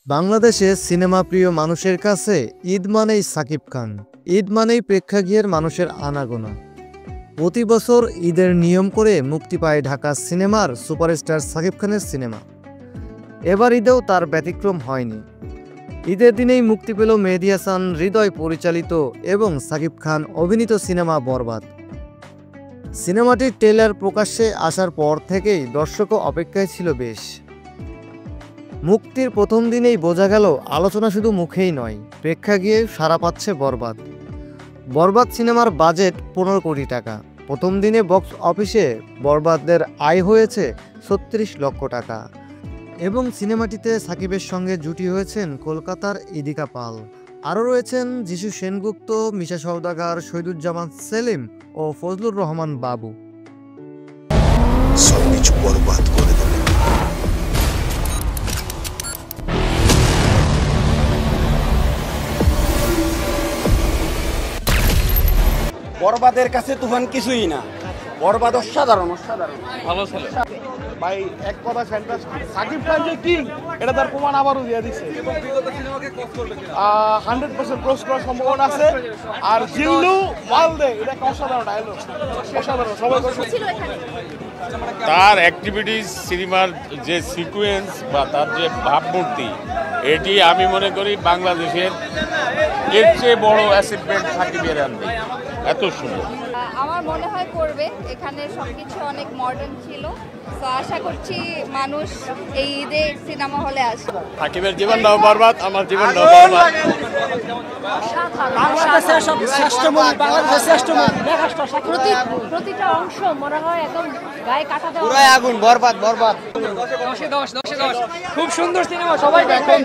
বাংলাদেশে সিনেমা প্রিয় মানুষের কাছে ঈদ মানেই সাকিব খান, ঈদ মানেই প্রেক্ষাগৃহের মানুষের আনাগোনা। প্রতি বছর ঈদের নিয়ম করে মুক্তি পায় ঢাকা সিনেমার সুপারস্টার সাকিব খানের সিনেমা। এবার ঈদেও তার ব্যতিক্রম হয়নি। ঈদের দিনেই মুক্তি পেল মেহেদী হাসান হৃদয় পরিচালিত এবং সাকিব খান অভিনীত সিনেমা বরবাদ। সিনেমাটির ট্রেলার প্রকাশ্যে আসার পর থেকেই দর্শকও অপেক্ষায় ছিল বেশ। মুক্তির প্রথম দিনেই বোঝা গেল আলোচনা শুধু মুখেই নয়, প্রেক্ষাগৃহে সাড়া পাচ্ছে বরবাদ। বরবাদ সিনেমার বাজেট 15 কোটি টাকা। প্রথম দিনে বক্স অফিসে বরবাদের আয় হয়েছে 36 লক্ষ টাকা এবং সিনেমাটিতে সাকিবের সঙ্গে জুটি হয়েছেন কলকাতার ইদিকা পাল। আরও রয়েছেন যিশু সেনগুপ্ত, মিশা সওদাগর, শহীদুজ্জামান সেলিম ও ফজলুর রহমান বাবু। সবকিছু বরবাদ করে দেবে। বরবাদের কাছে তুফান কিছুই না। বরবাদ অসাধারণ অসাধারণ ভালো ছিল ভাই। এক কথা ফ্যান্টাস্টিক। সাকিব খান যে কিং এটা তার প্রমাণ আবারও দিয়ে দিচ্ছে। 100% ক্রস করার সম্ভাবনা আছে। আর জিল্লু মালদে এটা একটা অসাধারণ ডায়লগ, অসাধারণ। সবাই তার অ্যাক্টিভিটিস, সিনেমার যে সিকোয়েন্স বা তার যে ভাবমূর্তি, এটি আমি মনে করি বাংলাদেশের এর চেয়ে বড় অ্যাচিভমেন্ট সাকিবের আনবে। এত সুন্দর আমার মনে হয় করবে। এখানে সবকিছু অনেক মডার্ন ছিল, তো আশা করছি মানুষ এই ঈদে সিনেমা হলে আসবে। সাকিবের জীবনটাও বরবাদ, আমার জীবনটাও বরবাদ। প্রতিটা অংশ মনে হয় একদম গায়ে কাটা দেওয়া। পুরো আগুন, বরবাদ বরবাদ। 10-10 খুব সুন্দর সিনেমা, সবাই দেখবেন।